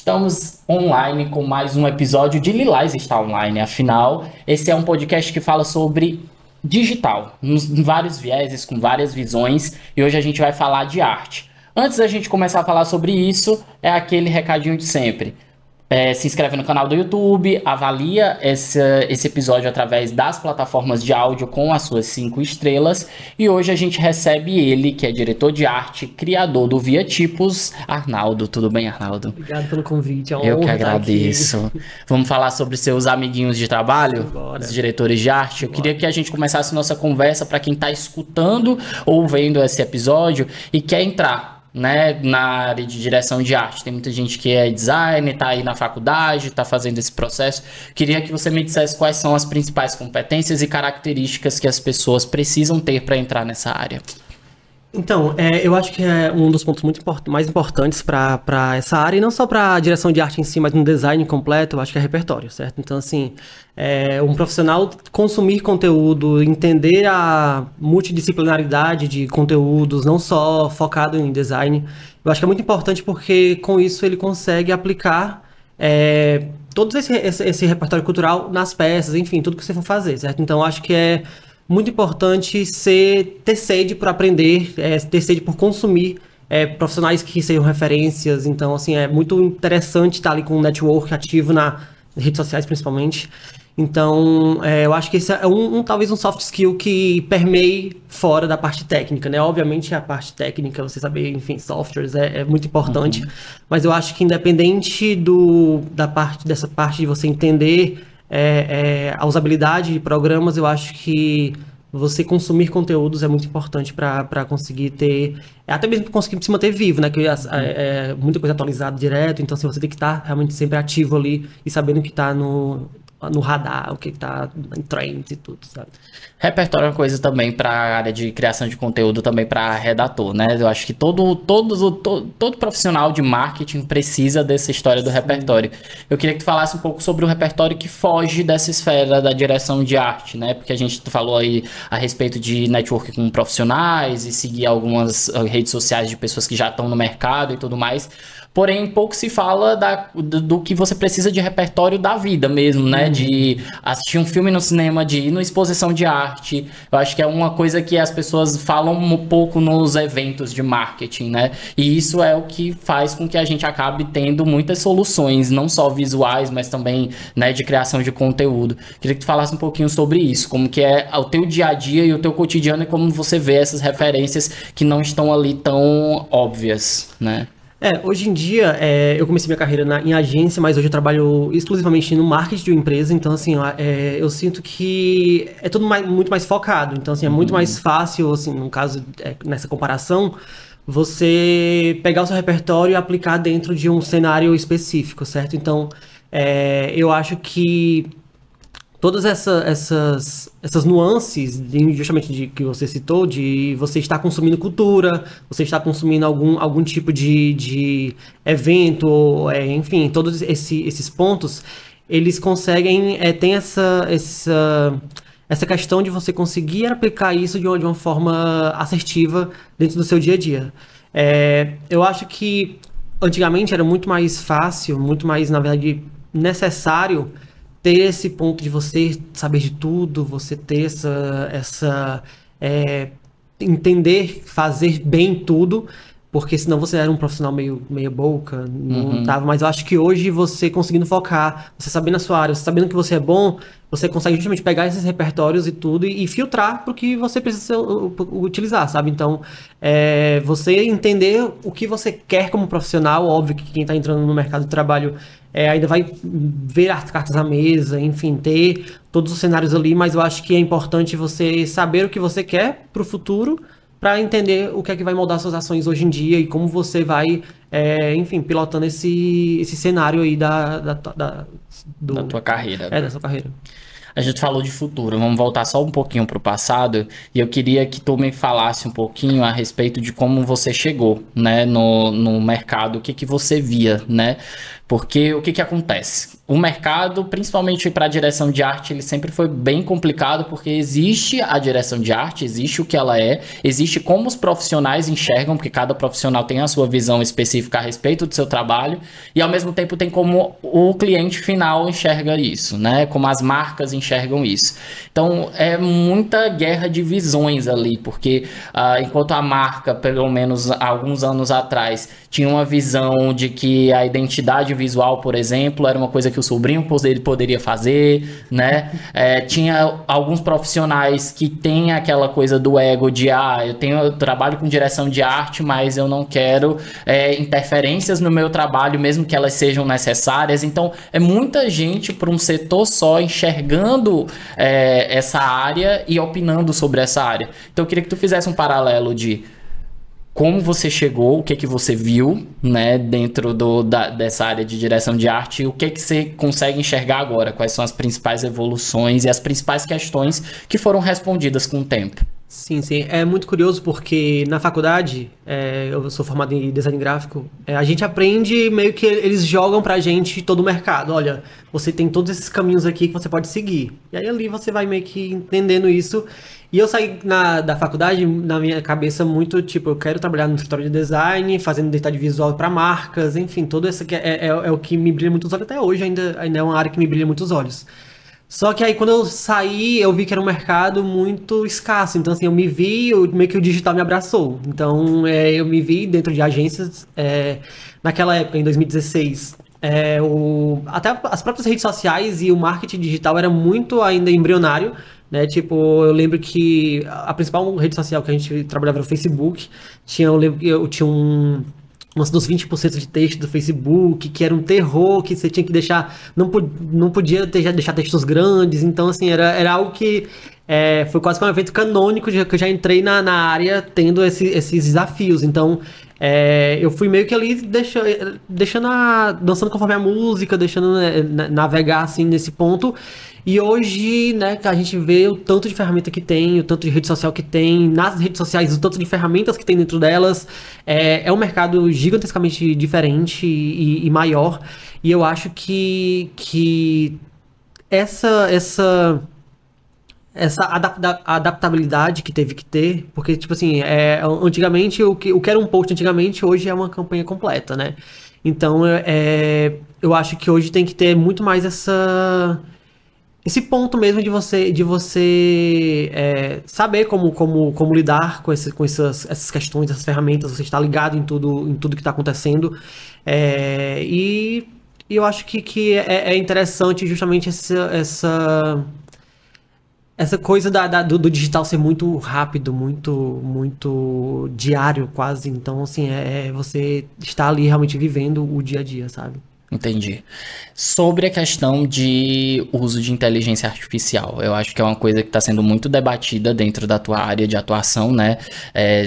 Estamos online com mais um episódio de Lilás está online. Afinal, esse é um podcast que fala sobre digital, em vários vieses, com várias visões, e hoje a gente vai falar de arte. Antes da gente começar a falar sobre isso, é aquele recadinho de sempre. Se inscreve no canal do YouTube, avalia esse episódio através das plataformas de áudio com as suas 5 estrelas. E hoje a gente recebe ele, que é diretor de arte, criador do Via Tipos, Arnaldo. Tudo bem, Arnaldo? Obrigado pelo convite, é uma Eu que honra estar agradeço. aqui. Vamos falar sobre seus amiguinhos de trabalho, Bora. os diretores de arte. Eu queria que a gente começasse nossa conversa para quem está escutando ou vendo esse episódio e quer entrar, né, na área de direção de arte. Tem muita gente que é designer, tá aí na faculdade, tá fazendo esse processo. Queria que você me dissesse quais são as principais competências e características que as pessoas precisam ter para entrar nessa área. Então, eu acho que é um dos pontos mais importantes para essa área, e não só para a direção de arte em si, mas no design completo, eu acho que é repertório, certo? Então, assim, um profissional consumir conteúdo, entender a multidisciplinaridade de conteúdos, não só focado em design, eu acho que é muito importante porque com isso ele consegue aplicar todo esse repertório cultural nas peças, enfim, tudo que você for fazer, certo? Então, eu acho que é muito importante ter sede por aprender, ter sede por consumir profissionais que sejam referências. Então, assim, é muito interessante estar ali com um network ativo nas redes sociais, principalmente. Então, eu acho que esse é talvez um soft skill que permeie fora da parte técnica, né? Obviamente, a parte técnica, você saber, enfim, softwares é muito importante. Uhum. Mas eu acho que independente dessa parte de você entender a usabilidade de programas, eu acho que você consumir conteúdos é muito importante para conseguir ter, até mesmo para conseguir se manter vivo, né? Que muita coisa atualizada direto, então assim, você tem que estar realmente sempre ativo ali e sabendo o que está no radar, o que está em trends e tudo, sabe? Repertório é uma coisa também para a área de criação de conteúdo, também para redator, né? Eu acho que todo profissional de marketing precisa dessa história do repertório. Eu queria que tu falasse um pouco sobre o repertório que foge dessa esfera da direção de arte, né? Porque a gente falou aí a respeito de network com profissionais e seguir algumas redes sociais de pessoas que já estão no mercado e tudo mais. Porém, pouco se fala do que você precisa de repertório da vida mesmo, né? De assistir um filme no cinema, de ir numa exposição de arte. Eu acho que é uma coisa que as pessoas falam um pouco nos eventos de marketing, né? E isso é o que faz com que a gente acabe tendo muitas soluções, não só visuais, mas também, né, de criação de conteúdo. Queria que tu falasse um pouquinho sobre isso, como que é o teu dia a dia e o teu cotidiano e como você vê essas referências que não estão ali tão óbvias, né? Hoje em dia, eu comecei minha carreira em agência, mas hoje eu trabalho exclusivamente no marketing de uma empresa, então assim, eu sinto que é tudo muito mais focado, então assim, é muito mais fácil, assim, no caso, nessa comparação, você pegar o seu repertório e aplicar dentro de um cenário específico, certo? Então, eu acho que todas essas nuances, justamente de que você citou, de você estar consumindo cultura, você estar consumindo algum tipo de evento, enfim, todos esses pontos, eles conseguem, tem essa questão de você conseguir aplicar isso de uma forma assertiva dentro do seu dia a dia. Eu acho que antigamente era muito mais fácil, muito mais, na verdade, necessário ter esse ponto de você saber de tudo, você ter entender, fazer bem tudo, porque senão você era um profissional meio boca, não tava. Mas eu acho que hoje você conseguindo focar, você sabendo a sua área, você sabendo que você é bom, você consegue justamente pegar esses repertórios e tudo e filtrar para o que você precisa utilizar, sabe? Então, você entender o que você quer como profissional, óbvio que quem está entrando no mercado de trabalho ainda vai ver as cartas à mesa, enfim, ter todos os cenários ali, mas eu acho que é importante você saber o que você quer para o futuro, para entender o que é que vai moldar suas ações hoje em dia e como você vai, enfim, pilotando esse cenário aí da tua carreira. Da sua carreira. A gente falou de futuro, vamos voltar só um pouquinho para o passado, e eu queria que tu me falasse um pouquinho a respeito de como você chegou, né, no mercado, o que você via, né? Porque o que acontece? o mercado, principalmente para a direção de arte, ele sempre foi bem complicado, porque existe a direção de arte, existe o que ela é, existe como os profissionais enxergam, porque cada profissional tem a sua visão específica a respeito do seu trabalho, e ao mesmo tempo tem como o cliente final enxerga isso, né? Como as marcas enxergam isso. Então, é muita guerra de visões ali, porque enquanto a marca, pelo menos há alguns anos atrás, tinha uma visão de que a identidade visual, por exemplo, era uma coisa que o sobrinho poderia fazer, né? Tinha alguns profissionais que têm aquela coisa do ego de, eu trabalho com direção de arte, mas eu não quero interferências no meu trabalho, mesmo que elas sejam necessárias. Então, é muita gente para um setor só enxergando essa área e opinando sobre essa área. Então, eu queria que tu fizesse um paralelo de como você chegou, o que que você viu, né, dentro dessa área de direção de arte, e o que que você consegue enxergar agora, quais são as principais evoluções e as principais questões que foram respondidas com o tempo. Sim, sim. É muito curioso porque na faculdade, eu sou formado em design gráfico, a gente aprende meio que eles jogam pra gente todo o mercado. Olha, você tem todos esses caminhos aqui que você pode seguir. E aí ali você vai meio que entendendo isso. E eu saí da faculdade, na minha cabeça, muito tipo, eu quero trabalhar no escritório de design, fazendo identidade visual para marcas, enfim, todo isso que é o que me brilha muito os olhos até hoje, ainda é uma área que me brilha muito os olhos. Só que aí quando eu saí, eu vi que era um mercado muito escasso, então assim, eu me vi, meio que o digital me abraçou. Então eu me vi dentro de agências, naquela época, em 2016, até as próprias redes sociais e o marketing digital era muito ainda embrionário, né? Tipo, eu lembro que a principal rede social que a gente trabalhava era o Facebook. Eu lembro que eu tinha um dos 20% de texto do Facebook, que era um terror, que você tinha que deixar, não podia deixar textos grandes, então assim, era algo que foi quase que um evento canônico, que eu já entrei na área tendo esses desafios, então eu fui meio que ali dançando conforme a música, deixando navegar assim nesse ponto. E hoje, né, a gente vê o tanto de ferramenta que tem, o tanto de rede social que tem, nas redes sociais, o tanto de ferramentas que tem dentro delas. É um mercado gigantescamente diferente e maior. E eu acho que essa adaptabilidade que teve que ter, porque, tipo assim, antigamente, o que era um post antigamente, hoje é uma campanha completa, né? Então, eu acho que hoje tem que ter muito mais esse ponto mesmo de você saber como lidar com essas questões, essas ferramentas, você está ligado em tudo que está acontecendo. E eu acho que é interessante justamente essa coisa do digital ser muito rápido, muito diário quase. Então, assim, você está ali realmente vivendo o dia a dia, sabe? Entendi. Sobre a questão de uso de inteligência artificial, eu acho que é uma coisa que está sendo muito debatida dentro da tua área de atuação, né?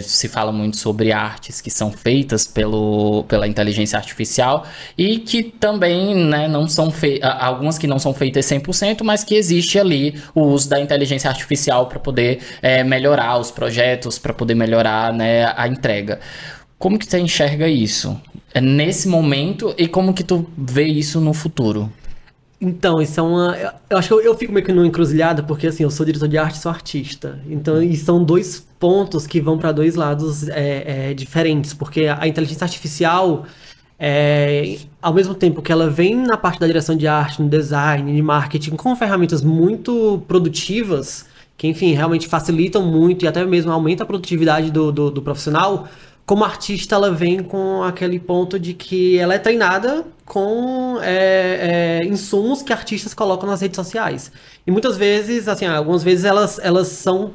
Se fala muito sobre artes que são feitas pela inteligência artificial e que também, né, não são algumas que não são feitas 100%, mas que existe ali o uso da inteligência artificial para poder melhorar os projetos, para poder melhorar, né, a entrega. Como que você enxerga isso? Nesse momento, e como que tu vê isso no futuro? Então, isso eu acho que eu fico meio que numa encruzilhada, porque assim, eu sou diretor de arte e sou artista. Então, e são dois pontos que vão para dois lados diferentes, porque a inteligência artificial, ao mesmo tempo que ela vem na parte da direção de arte, no design, de marketing, com ferramentas muito produtivas, que enfim, realmente facilitam muito e até mesmo aumenta a produtividade do profissional. Como artista, ela vem com aquele ponto de que ela é treinada com insumos que artistas colocam nas redes sociais. E muitas vezes, assim, algumas vezes elas são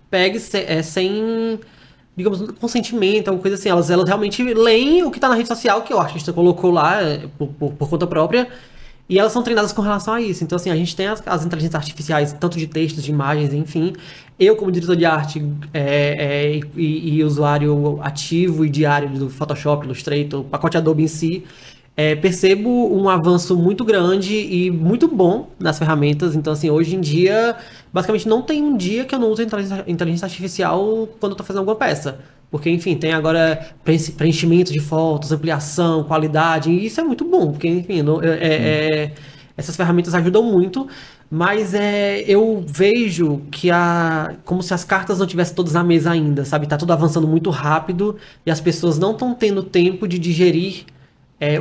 pegas sem, digamos, consentimento, alguma coisa assim. Elas realmente leem o que está na rede social, que o artista colocou lá por conta própria, e elas são treinadas com relação a isso. Então, assim, a gente tem as inteligências artificiais, tanto de textos, de imagens, enfim. Eu, como diretor de arte e usuário ativo e diário do Photoshop, Illustrator, o pacote Adobe em si, percebo um avanço muito grande e muito bom nas ferramentas. Então, assim, hoje em dia, basicamente não tem um dia que eu não use inteligência artificial quando eu estou fazendo alguma peça. Porque, enfim, tem agora preenchimento de fotos, ampliação, qualidade, e isso é muito bom, porque, enfim, essas ferramentas ajudam muito, mas eu vejo que como se as cartas não tivessem todas na mesa ainda, sabe? Tá tudo avançando muito rápido e as pessoas não estão tendo tempo de digerir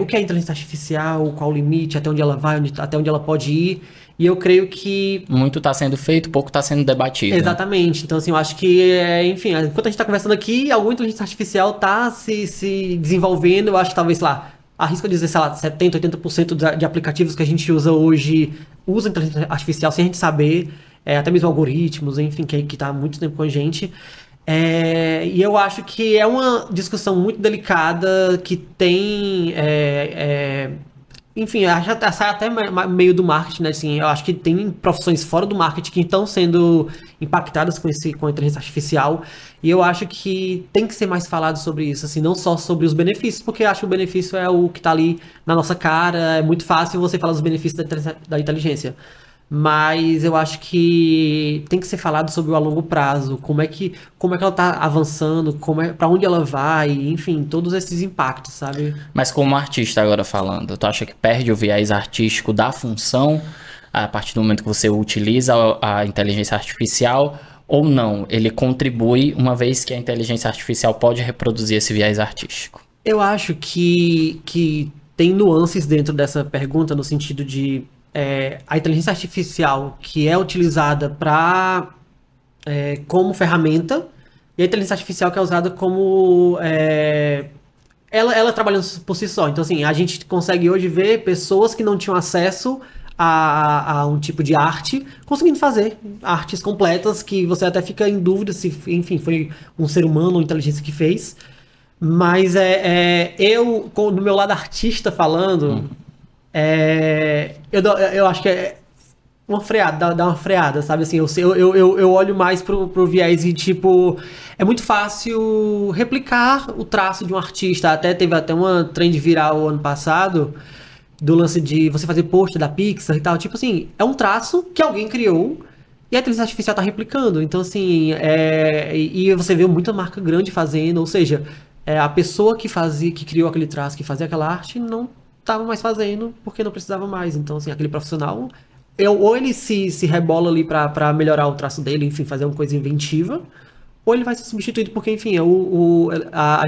o que é inteligência artificial, qual o limite, até onde ela vai, até onde ela pode ir. E eu creio que... Muito está sendo feito, pouco está sendo debatido. Exatamente. Então, assim, eu acho que, enfim, enquanto a gente está conversando aqui, alguma inteligência artificial está se desenvolvendo. Eu acho que talvez, sei lá, arrisco dizer, sei lá, 70%, 80% de aplicativos que a gente usa hoje usam inteligência artificial sem a gente saber, até mesmo algoritmos, enfim, que está há muito tempo com a gente. E eu acho que é uma discussão muito delicada que tem... enfim, sai até meio do marketing, né? Assim, eu acho que tem profissões fora do marketing que estão sendo impactadas com a inteligência artificial. E eu acho que tem que ser mais falado sobre isso, assim, não só sobre os benefícios, porque eu acho que o benefício é o que está ali na nossa cara, é muito fácil você falar dos benefícios da inteligência. Mas eu acho que tem que ser falado sobre a longo prazo, como é que ela está avançando, para onde ela vai, enfim, todos esses impactos, sabe? Mas como artista agora falando, tu acha que perde o viés artístico da função a partir do momento que você utiliza a inteligência artificial ou não? Ele contribui uma vez que a inteligência artificial pode reproduzir esse viés artístico? Eu acho que tem nuances dentro dessa pergunta no sentido de a inteligência artificial que é utilizada como ferramenta e a inteligência artificial que é usada como... ela trabalhando por si só. Então, assim, a gente consegue hoje ver pessoas que não tinham acesso a um tipo de arte conseguindo fazer artes completas que você até fica em dúvida se, enfim, foi um ser humano ou inteligência que fez. Mas eu, do meu lado artista falando... eu acho que é uma freada, dá uma freada, sabe? Assim, eu olho mais pro viés e, tipo, é muito fácil replicar o traço de um artista. Teve até uma trend viral ano passado do lance de você fazer post da Pixar e tal. Tipo assim, é um traço que alguém criou e a inteligência artificial tá replicando. Então, assim, e você vê muita marca grande fazendo, ou seja, a pessoa que criou aquele traço, que fazia aquela arte, não tava mais fazendo porque não precisava mais. Então, assim, aquele profissional, ou ele se rebola ali pra melhorar o traço dele, enfim, fazer uma coisa inventiva, ou ele vai ser substituído porque, enfim, a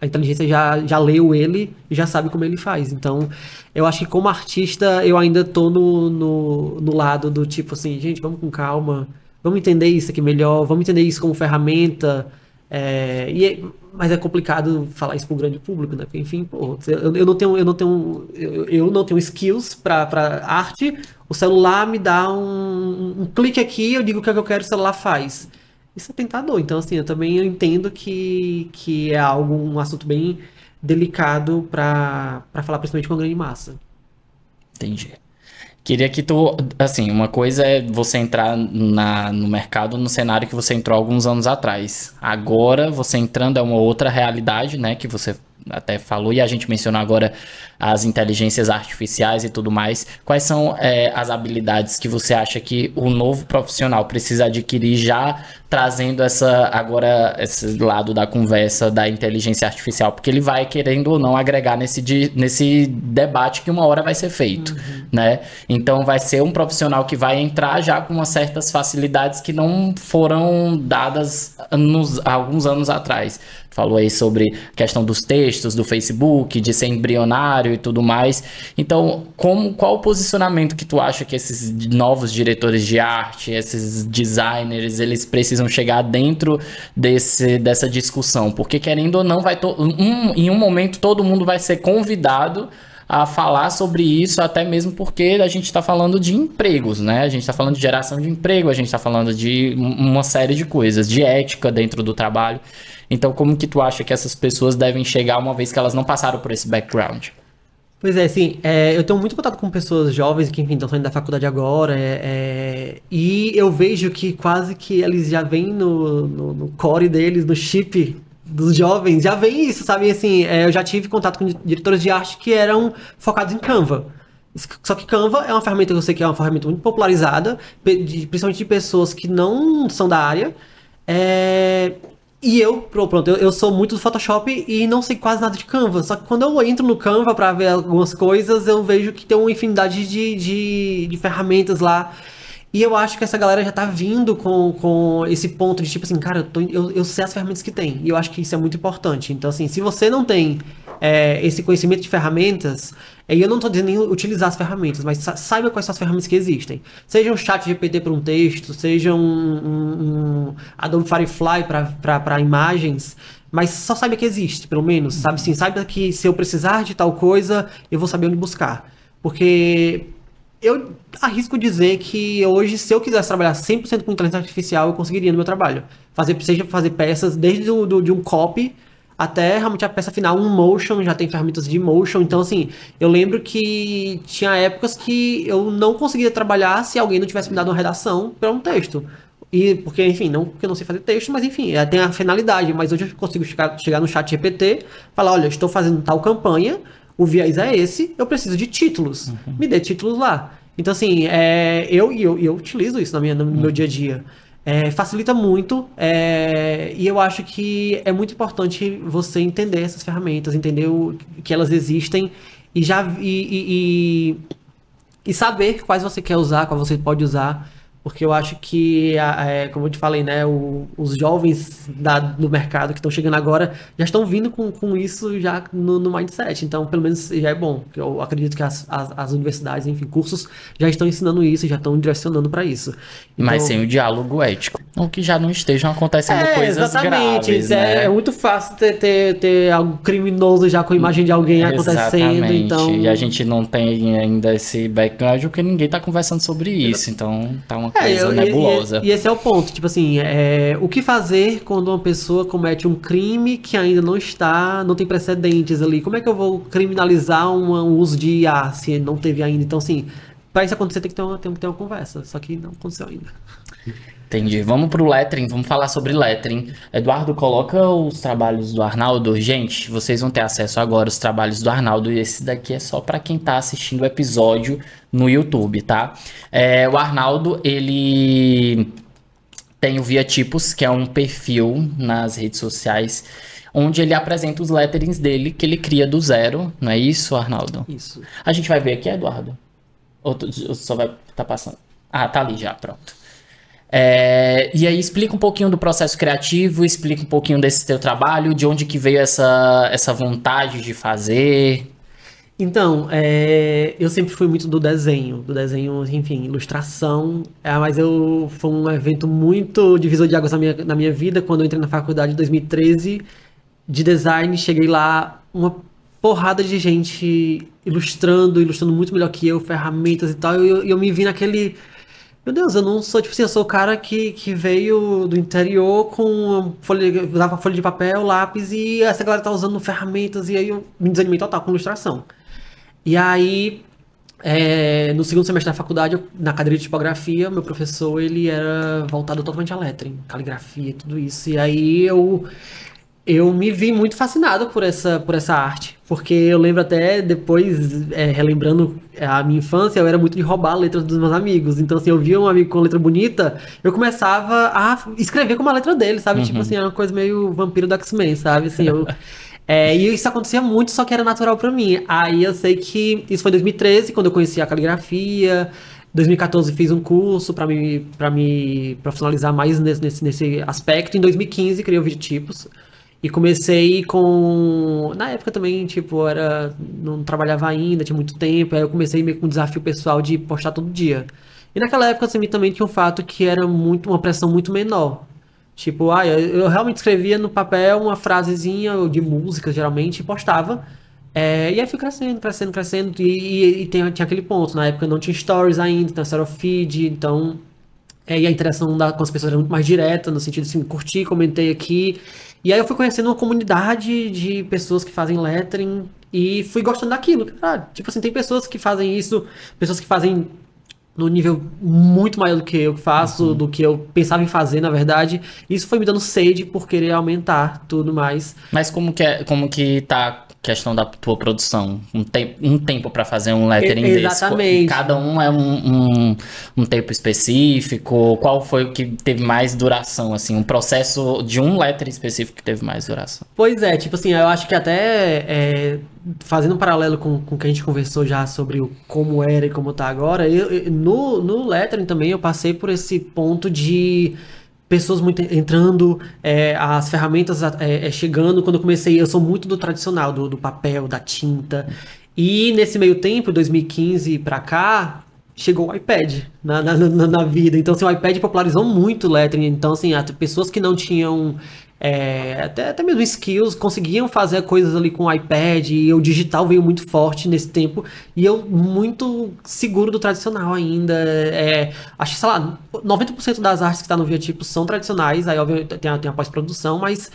inteligência já leu ele e já sabe como ele faz. Então, eu acho que como artista, eu ainda tô no lado do tipo assim, gente, vamos com calma, vamos entender isso aqui melhor, vamos entender isso como ferramenta. Mas é complicado falar isso para o grande público, né? Porque, enfim, pô, eu não tenho skills para arte. O celular me dá um clique aqui, eu digo o que eu quero, o celular faz. Isso é tentador. Então, assim, eu também entendo que é um assunto bem delicado para falar, principalmente com a grande massa. Entendi. Queria que tu, assim, uma coisa é você entrar no mercado no cenário que você entrou alguns anos atrás. Agora, você entrando é uma outra realidade, né, que você até falou, e a gente mencionou agora as inteligências artificiais e tudo mais. Quais são as habilidades que você acha que o novo profissional precisa adquirir já trazendo esse lado da conversa da inteligência artificial? Porque ele vai, querendo ou não, agregar nesse debate que uma hora vai ser feito, né? Então vai ser um profissional que vai entrar já com umas certas facilidades que não foram dadas alguns anos atrás. Falou aí sobre a questão dos textos, do Facebook, de ser embrionário e tudo mais. Então, qual o posicionamento que tu acha que esses novos diretores de arte, esses designers, eles precisam chegar dentro dessa discussão? Porque, querendo ou não, em um momento todo mundo vai ser convidado a falar sobre isso, até mesmo porque a gente está falando de empregos, né? A gente está falando de geração de emprego, a gente está falando de uma série de coisas, de ética dentro do trabalho. Então, como que tu acha que essas pessoas devem chegar uma vez que elas não passaram por esse background? Pois é, assim, eu tenho muito contato com pessoas jovens que, enfim, estão saindo da faculdade agora, e eu vejo que quase que eles já vêm no core deles, no chip dos jovens, já vem isso, sabe? Assim, eu já tive contato com diretores de arte que eram focados em Canva. Só que Canva é uma ferramenta que eu sei que é uma ferramenta muito popularizada, principalmente de pessoas que não são da área, E eu sou muito do Photoshop e não sei quase nada de Canva. Só que quando eu entro no Canva pra ver algumas coisas, eu vejo que tem uma infinidade de ferramentas lá. E eu acho que essa galera já tá vindo com esse ponto de tipo assim, cara, eu sei as ferramentas que tem. E eu acho que isso é muito importante. Então, assim, se você não tem esse conhecimento de ferramentas, e eu não tô dizendo nem utilizar as ferramentas, mas saiba quais são as ferramentas que existem. Seja um chat GPT para um texto, seja um Adobe Firefly para imagens, mas só saiba que existe, pelo menos, sabe? Sim, saiba que se eu precisar de tal coisa, eu vou saber onde buscar. Porque eu arrisco dizer que hoje, se eu quisesse trabalhar 100% com inteligência artificial, eu conseguiria no meu trabalho. Seja fazer peças desde de um copy até realmente a peça final, um motion, já tem ferramentas de motion. Então, assim, eu lembro que tinha épocas que eu não conseguia trabalhar se alguém não tivesse me dado uma redação para um texto. E porque, enfim, não porque eu não sei fazer texto, mas enfim, tem a finalidade. Mas hoje eu consigo chegar no chat GPT, falar, olha, estou fazendo tal campanha, o viés é esse, eu preciso de títulos. Me dê títulos lá. Então, assim, eu utilizo isso no meu dia a dia. Facilita muito, e eu acho que é muito importante você entender essas ferramentas, entender que elas existem e saber quais você quer usar, quais você pode usar. Porque eu acho que, como eu te falei, né, os jovens do mercado que estão chegando agora já estão vindo com isso já no mindset. Então, pelo menos já é bom. Eu acredito que as universidades, enfim, cursos já estão ensinando isso, já estão direcionando para isso. Então, mas sem o diálogo ético. Ou que já não estejam acontecendo coisas graves, né? É muito fácil ter algo criminoso já com a imagem de alguém acontecendo. Então... E a gente não tem ainda esse background porque ninguém tá conversando sobre isso. Então, tá uma coisa nebulosa. E esse é o ponto, tipo assim, o que fazer quando uma pessoa comete um crime que ainda não tem precedentes ali? Como é que eu vou criminalizar um uso de IA se não teve ainda? Então, assim, para isso acontecer tem que ter uma conversa, só que não aconteceu ainda. Entendi. Vamos pro lettering, vamos falar sobre lettering. Eduardo, coloca os trabalhos do Arnaldo. Gente, vocês vão ter acesso agora aos trabalhos do Arnaldo. E esse daqui é só para quem tá assistindo o episódio no YouTube, tá? O Arnaldo, ele tem o Via Tipos, que é um perfil nas redes sociais, onde ele apresenta os letterings dele, que ele cria do zero. Não é isso, Arnaldo? Isso. A gente vai ver aqui, Eduardo? Ou só vai tá passando? Ah, tá ali já, pronto. E aí explica um pouquinho do processo criativo, explica um pouquinho desse teu trabalho, de onde que veio essa vontade de fazer. Então, eu sempre fui muito do desenho, enfim, ilustração, mas foi um evento muito divisor de águas na minha vida, quando eu entrei na faculdade em 2013, de design, cheguei lá, uma porrada de gente ilustrando muito melhor que eu, ferramentas e tal, e eu me vi naquele... Meu Deus, eu não sou, tipo assim, eu sou o cara que veio do interior usava folha de papel, lápis, e essa galera tá usando ferramentas, e aí eu me desanimei total com ilustração. E aí, no segundo semestre da faculdade, na cadeira de tipografia, meu professor, ele era voltado totalmente a lettering, caligrafia, tudo isso, e aí eu me vi muito fascinado por essa arte, porque eu lembro até depois, relembrando a minha infância, eu era muito de roubar letras dos meus amigos. Então, assim, eu via um amigo com letra bonita, eu começava a escrever como a letra dele, sabe? Tipo assim, era uma coisa meio vampiro do X-Men, sabe? Assim, e isso acontecia muito, só que era natural pra mim. Aí eu sei que isso foi em 2013, quando eu conheci a caligrafia. 2014 fiz um curso pra me profissionalizar mais nesse aspecto. Em 2015 criei o Via Tipos. E comecei na época também, tipo, não trabalhava ainda, tinha muito tempo, aí eu comecei meio com um desafio pessoal de postar todo dia. E naquela época, assim, também tinha um fato que era uma pressão muito menor. Tipo, eu realmente escrevia no papel uma frasezinha de música, geralmente, e postava. E aí fui crescendo, e tinha aquele ponto, na época não tinha stories ainda, então era o feed, então... e a interação com as pessoas era muito mais direta, no sentido assim, curti, comentei aqui. E aí eu fui conhecendo uma comunidade de pessoas que fazem lettering e fui gostando daquilo. Tipo assim, tem pessoas que fazem isso, pessoas que fazem no nível muito maior do que eu faço, do que eu pensava em fazer, na verdade. Isso foi me dando sede por querer aumentar tudo mais. Mas como que tá questão da tua produção? Um tempo para fazer um lettering desse? Exatamente. Cada um é um tempo específico? Qual foi o que teve mais duração, assim? Um processo de um lettering específico que teve mais duração? Pois é, tipo assim, eu acho que até fazendo um paralelo com o que a gente conversou já sobre como era e como tá agora, no lettering também eu passei por esse ponto de pessoas muito entrando, as ferramentas chegando. Quando eu comecei, eu sou muito do tradicional, do papel, da tinta. E nesse meio tempo, 2015 pra cá, chegou o iPad na vida. Então, assim, o iPad popularizou muito o lettering. Então, assim, pessoas que não tinham até mesmo skills, conseguiam fazer coisas ali com o iPad, e o digital veio muito forte nesse tempo, e eu muito seguro do tradicional ainda. Acho que, sei lá, 90% das artes que tá no Viatipo são tradicionais, aí obviamente tem a pós-produção, mas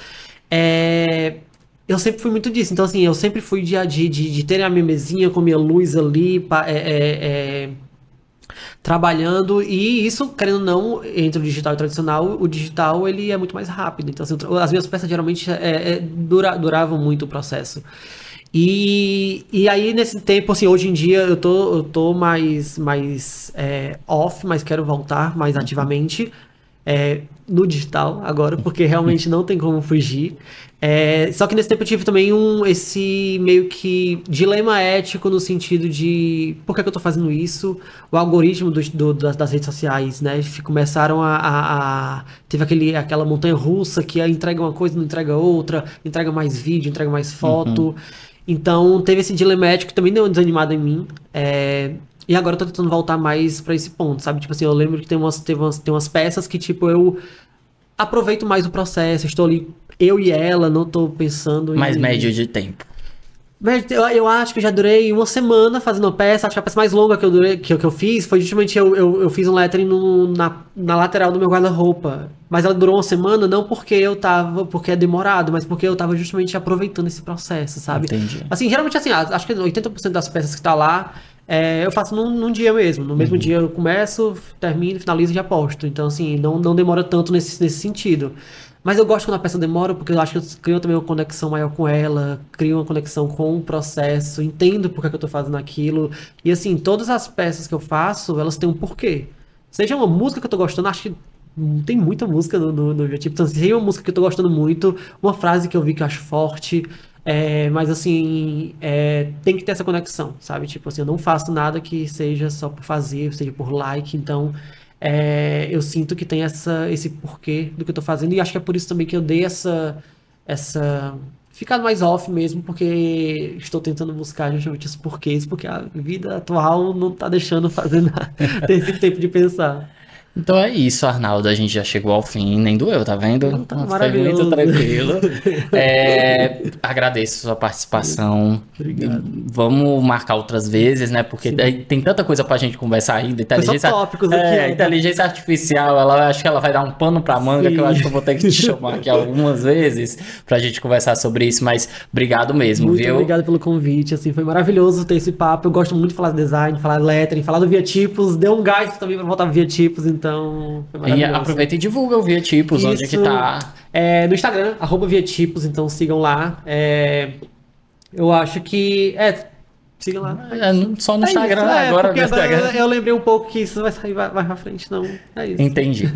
eu sempre fui muito disso. Então, assim, eu sempre fui de ter a minha mesinha com a minha luz ali, trabalhando, e isso, querendo ou não, entre o digital e o tradicional, o digital ele é muito mais rápido. Então, assim, as minhas peças geralmente duravam muito o processo. E aí, nesse tempo, assim, hoje em dia eu tô mais off, mas quero voltar mais ativamente no digital agora, porque realmente não tem como fugir. Só que nesse tempo eu tive também esse meio que dilema ético, no sentido de por que eu tô fazendo isso? O algoritmo das redes sociais, né? Começaram teve aquela montanha russa que entrega uma coisa, não entrega outra, entrega mais vídeo, entrega mais foto. Então teve esse dilema ético que também deu uma desanimada em mim. E agora eu tô tentando voltar mais pra esse ponto, sabe? Tipo assim, eu lembro que tem umas peças que, tipo, eu aproveito mais o processo, estou ali, eu e ela, não tô pensando Mais médio de tempo. Eu acho que eu já durei uma semana fazendo a peça. Acho que a peça mais longa que eu fiz foi justamente eu fiz um lettering na lateral do meu guarda-roupa. Mas ela durou uma semana, não porque porque é demorado, mas porque eu tava justamente aproveitando esse processo, sabe? Entendi. Assim, geralmente assim, acho que 80% das peças que tá lá, eu faço num dia mesmo. No mesmo dia eu começo, termino, finalizo e já posto. Então, assim, não demora tanto nesse sentido. Mas eu gosto quando a peça demora, porque eu acho que eu crio também uma conexão maior com ela, crio uma conexão com o processo, entendo por que eu tô fazendo aquilo. E assim, todas as peças que eu faço, elas têm um porquê. Seja uma música que eu tô gostando, acho que tem muita música no Viatipo. Então, seja uma música que eu tô gostando muito, uma frase que eu vi que eu acho forte. Mas assim, tem que ter essa conexão, sabe? Tipo assim, eu não faço nada que seja só por fazer, seja por like. Então, eu sinto que tem esse porquê do que eu tô fazendo, e acho que é por isso também que eu dei essa ficado mais off mesmo, porque estou tentando buscar justamente os porquês, porque a vida atual não tá deixando fazer nada, ter esse tempo de pensar. Então é isso, Arnaldo. A gente já chegou ao fim, nem doeu, tá vendo? Tá Foi maravilhoso. muito tranquilo. Agradeço a sua participação. Obrigado. Vamos marcar outras vezes, né? Porque tem tanta coisa pra gente conversar ainda. Inteligência, tópicos aqui, inteligência artificial, acho que ela vai dar um pano pra manga, que eu acho que eu vou ter que te chamar aqui algumas vezes pra gente conversar sobre isso, mas obrigado mesmo, Muito viu? obrigado pelo convite, assim, foi maravilhoso ter esse papo. Eu gosto muito de falar de design, falar de lettering, falar do Viatipos, deu um gás também pra voltar pro Viatipos, então foi E maravilhoso. aproveita e divulga o Viatipos, onde é que tá. No Instagram, @Viatipos, então sigam lá. Eu acho que. Sigam lá. Só no Instagram, isso, agora no porque Instagram. agora eu lembrei um pouco que isso vai sair, vai pra frente, não. É isso. Entendi.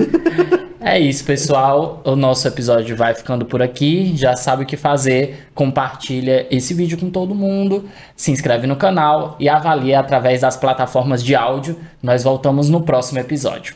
É isso, pessoal. O nosso episódio vai ficando por aqui. Já sabe o que fazer. Compartilha esse vídeo com todo mundo. Se inscreve no canal e avalia através das plataformas de áudio. Nós voltamos no próximo episódio.